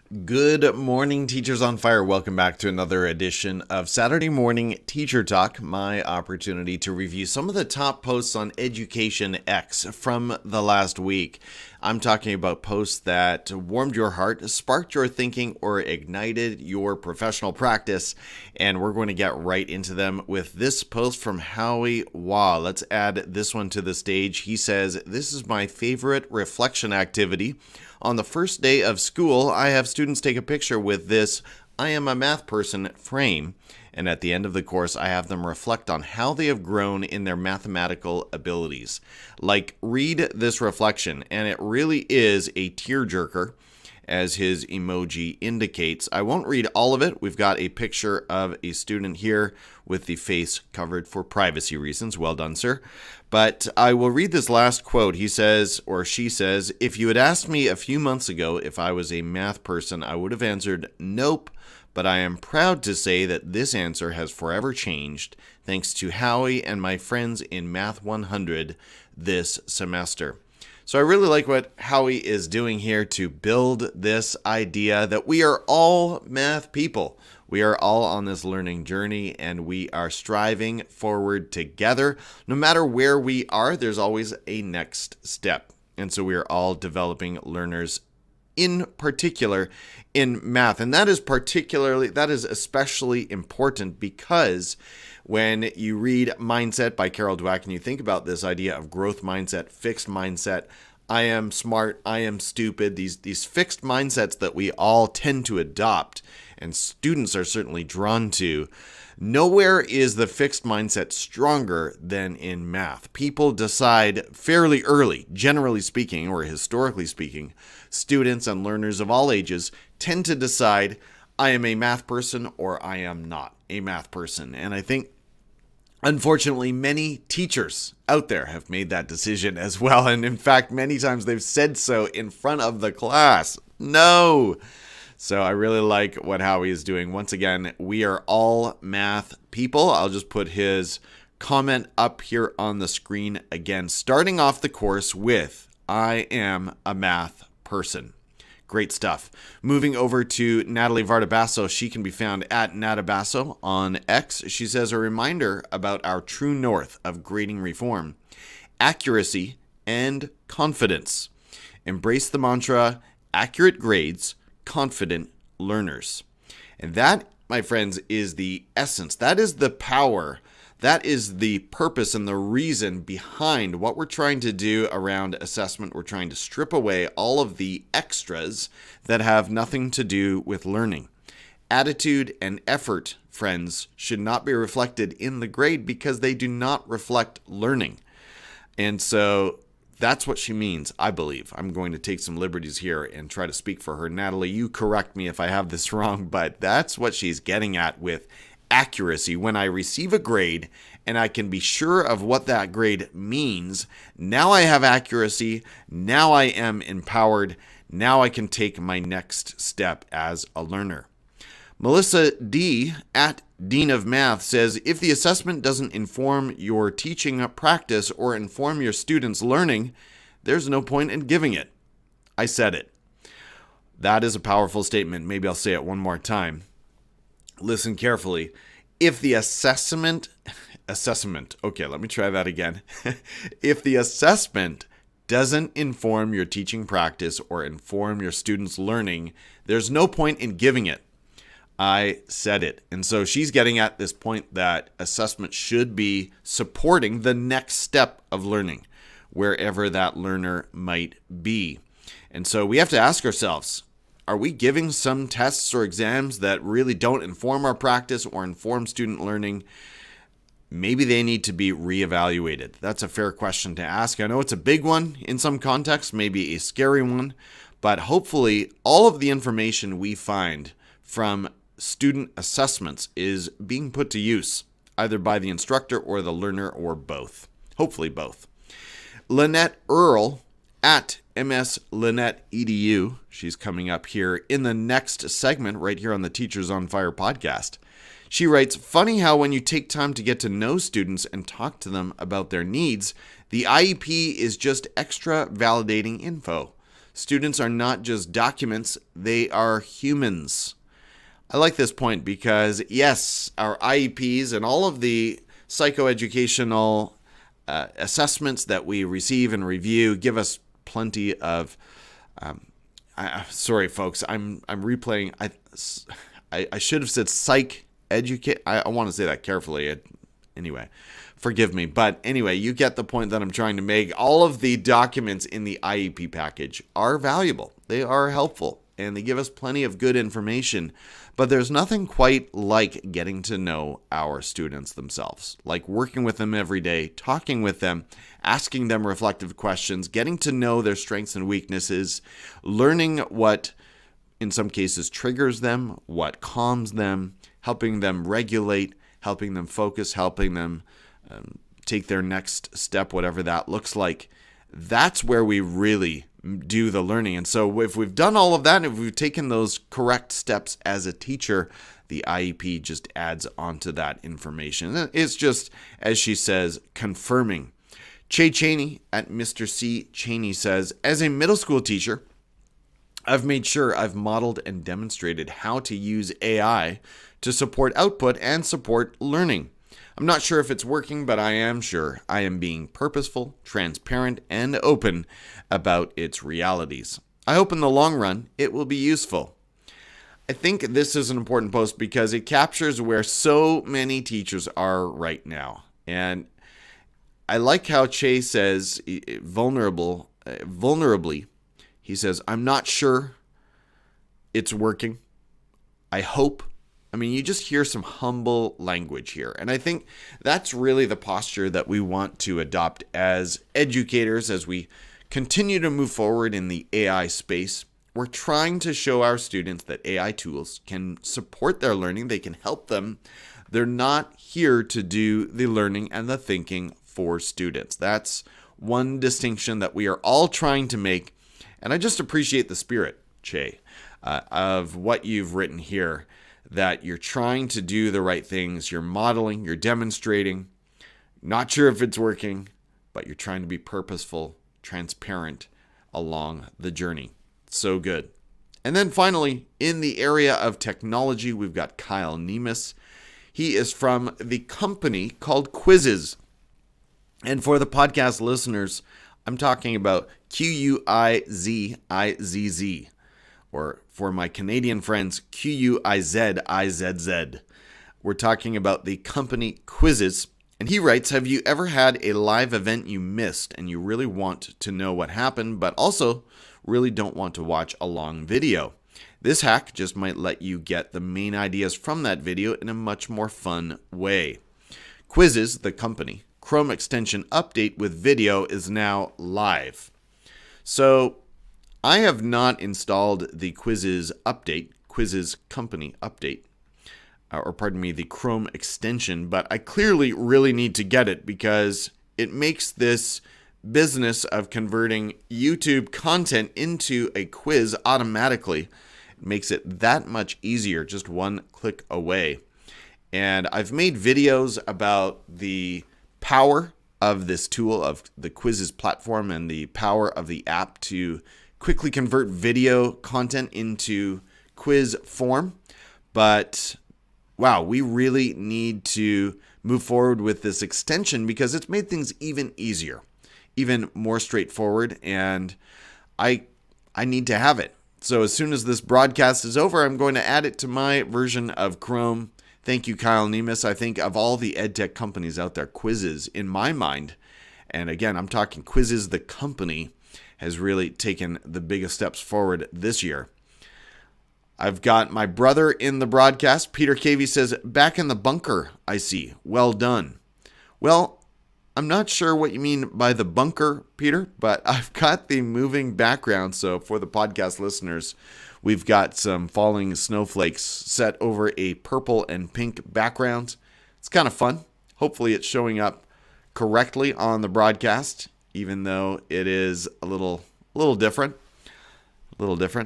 Good morning, Teachers on Fire. Welcome back to another edition of Saturday Morning Teacher Talk, my opportunity to review some of the top posts on Education X from the last week. I'm talking about posts that warmed your heart, sparked your thinking, or ignited your professional practice, and we're going to get right into them with this post from Howie Hua. Let's add this one to the stage. He says, "This is my favorite reflection activity. On the first day of school, I have students take a picture with this 'I am a math person' frame, and at the end of the course, I have them reflect on how they have grown in their mathematical abilities. Read this reflection, and it really is a tearjerker, as his emoji indicates. I won't read all of it. We've got a picture of a student here with the face covered for privacy reasons. Well done, sir. But I will read this last quote. He says, or she says, "If you had asked me a few months ago if I was a math person, I would have answered nope, but I am proud to say that this answer has forever changed thanks to Howie and my friends in Math 100 this semester." So I really like what Howie is doing here to build this idea that we are all math people. We are all on this learning journey, and we are striving forward together. No matter where we are, there's always a next step. And so we are all developing learners, in particular in math. And that is especially important because when you read Mindset by Carol Dweck and you think about this idea of growth mindset, fixed mindset, I am smart, I am stupid, these fixed mindsets that we all tend to adopt and students are certainly drawn to, nowhere is the fixed mindset stronger than in math. People decide fairly early, generally speaking, or historically speaking, students and learners of all ages tend to decide, I am a math person or I am not a math person. And I think, unfortunately, many teachers out there have made that decision as well. And in fact, many times they've said so in front of the class. No. So I really like what Howie is doing. Once again, we are all math people. I'll just put his comment up here on the screen again, starting off the course with, I am a math person. Great stuff. Moving over to Natalie Vardabasso. She can be found at Natabasso on X. She says, a reminder about our true north of grading reform: accuracy and confidence. Embrace the mantra, accurate grades, confident learners. And that, my friends, is the essence. That is the power. That is the purpose and the reason behind what we're trying to do around assessment. We're trying to strip away all of the extras that have nothing to do with learning. Attitude and effort, friends, should not be reflected in the grade because they do not reflect learning. And so that's what she means, I believe. I'm going to take some liberties here and try to speak for her. Natalie, you correct me if I have this wrong, but that's what she's getting at with accuracy. When I receive a grade and I can be sure of what that grade means, now I have accuracy, now I am empowered, now I can take my next step as a learner. Melissa D. at Dean of Math says, if the assessment doesn't inform your teaching practice or inform your students' learning, there's no point in giving it. I said it. That is a powerful statement. Maybe I'll say it one more time. Listen carefully. If the assessment, okay, let me try that again. If the assessment doesn't inform your teaching practice or inform your students' learning, there's no point in giving it. I said it. And so she's getting at this point that assessment should be supporting the next step of learning, wherever that learner might be. And so we have to ask ourselves, are we giving some tests or exams that really don't inform our practice or inform student learning? Maybe they need to be reevaluated. That's a fair question to ask. I know it's a big one in some contexts, maybe a scary one, but hopefully all of the information we find from student assessments is being put to use, either by the instructor or the learner or both. Hopefully both. Lynnette Earle at MS Lynnette EDU. She's coming up here in the next segment right here on the Teachers on Fire podcast. She writes, funny how when you take time to get to know students and talk to them about their needs, the IEP is just extra validating info. Students are not just documents, they are humans. I like this point because, yes, our IEPs and all of the psychoeducational assessments that we receive and review give us plenty of sorry, folks, I'm replaying. I should have said psych educate. I want to say that carefully. Anyway, forgive me. But anyway, you get the point that I'm trying to make. All of the documents in the IEP package are valuable. They are helpful, and they give us plenty of good information. But there's nothing quite like getting to know our students themselves, like working with them every day, talking with them, asking them reflective questions, getting to know their strengths and weaknesses, learning what, in some cases, triggers them, what calms them, helping them regulate, helping them focus, helping them take their next step, whatever that looks like. That's where we really do the learning. And so if we've done all of that, if we've taken those correct steps as a teacher, the IEP just adds onto that information. It's just, as she says, confirming. Chey Cheney at Mr. C. Cheney says, as a middle school teacher, I've made sure I've modeled and demonstrated how to use AI to support output and support learning. I'm not sure if it's working, but I am sure I am being purposeful, transparent, and open about its realities. I hope in the long run it will be useful. I think this is an important post because it captures where so many teachers are right now. And I like how Chey says, vulnerably, he says, I'm not sure it's working. I hope. I mean, you just hear some humble language here. And I think that's really the posture that we want to adopt as educators as we continue to move forward in the AI space. We're trying to show our students that AI tools can support their learning. They can help them. They're not here to do the learning and the thinking for students. That's one distinction that we are all trying to make. And I just appreciate the spirit, Chey, of what you've written here, that you're trying to do the right things. You're modeling, you're demonstrating. Not sure if it's working, but you're trying to be purposeful, transparent along the journey. So good. And then finally, in the area of technology, we've got Kyle Niemis. He is from the company called Quizizz. And for the podcast listeners, I'm talking about Quizizz, or for my Canadian friends, Quizizz. We're talking about the company Quizizz. And he writes, have you ever had a live event you missed and you really want to know what happened, but also really don't want to watch a long video? This hack just might let you get the main ideas from that video in a much more fun way. Quizizz, the company, Chrome extension update with video is now live. So I have not installed the Quizizz update, Quizizz company update, the Chrome extension, but I clearly really need to get it because it makes this business of converting YouTube content into a quiz automatically. It makes it that much easier, just one click away. And I've made videos about the power of this tool, of the Quizizz platform, and the power of the app to quickly convert video content into quiz form. But wow, we really need to move forward with this extension because it's made things even easier, even more straightforward, and I need to have it. So as soon as this broadcast is over, I'm going to add it to my version of Chrome. Thank you, Kyle Niemis. I think of all the edtech companies out there, Quizizz, in my mind, and again, I'm talking Quizizz, the company, has really taken the biggest steps forward this year. I've got my brother in the broadcast. Peter Cavey says, back in the bunker, I see. Well done. Well, I'm not sure what you mean by the bunker, Peter, but I've got the moving background. So for the podcast listeners, we've got some falling snowflakes set over a purple and pink background. It's kind of fun. Hopefully it's showing up correctly on the broadcast, even though it is a little different.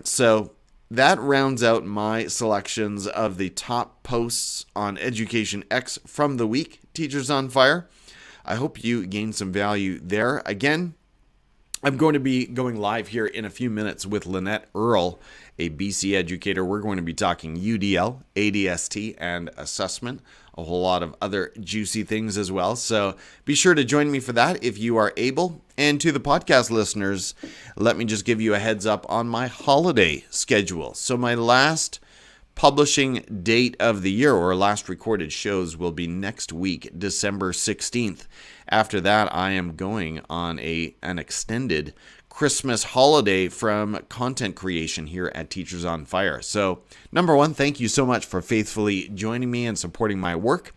So that rounds out my selections of the top posts on Education X from the week, Teachers on Fire. I hope you gained some value there. Again, I'm going to be going live here in a few minutes with Lynnette Earle, a BC educator. We're going to be talking UDL, ADST, and assessment, a whole lot of other juicy things as well. So be sure to join me for that if you are able. And to the podcast listeners, let me just give you a heads up on my holiday schedule. So my last publishing date of the year, or last recorded shows, will be next week, December 16th. After that, I am going on an extended Christmas holiday from content creation here at Teachers on Fire. So, number one, thank you so much for faithfully joining me and supporting my work.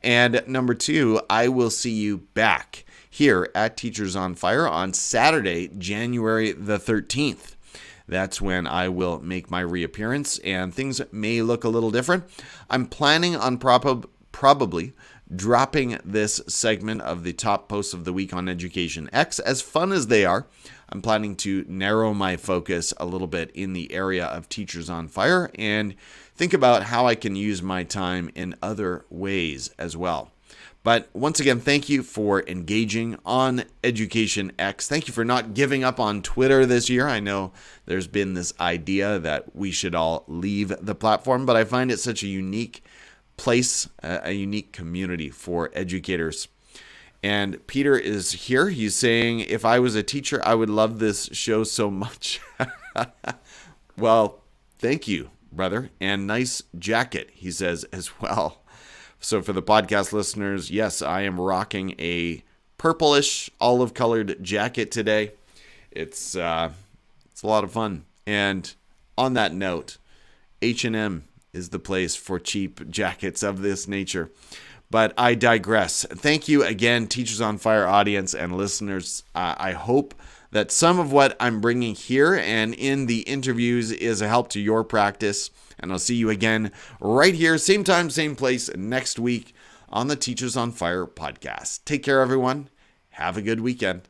And number two, I will see you back here at Teachers on Fire on Saturday, January the 13th. That's when I will make my reappearance, and things may look a little different. I'm planning on probably dropping this segment of the top posts of the week on Education X. As fun as they are, I'm planning to narrow my focus a little bit in the area of Teachers on Fire and think about how I can use my time in other ways as well. But once again, thank you for engaging on Education X. Thank you for not giving up on Twitter this year. I know there's been this idea that we should all leave the platform, but I find it such a unique place, a unique community for educators. And Peter is here. He's saying, if I was a teacher, I would love this show so much. Well, thank you, brother. And nice jacket, he says as well. So for the podcast listeners, yes, I am rocking a purplish olive-colored jacket today. It's a lot of fun. And on that note, H&M is the place for cheap jackets of this nature. But I digress. Thank you again, Teachers on Fire audience and listeners. I hope that some of what I'm bringing here and in the interviews is a help to your practice. And I'll see you again right here, same time, same place next week on the Teachers on Fire podcast. Take care, everyone. Have a good weekend.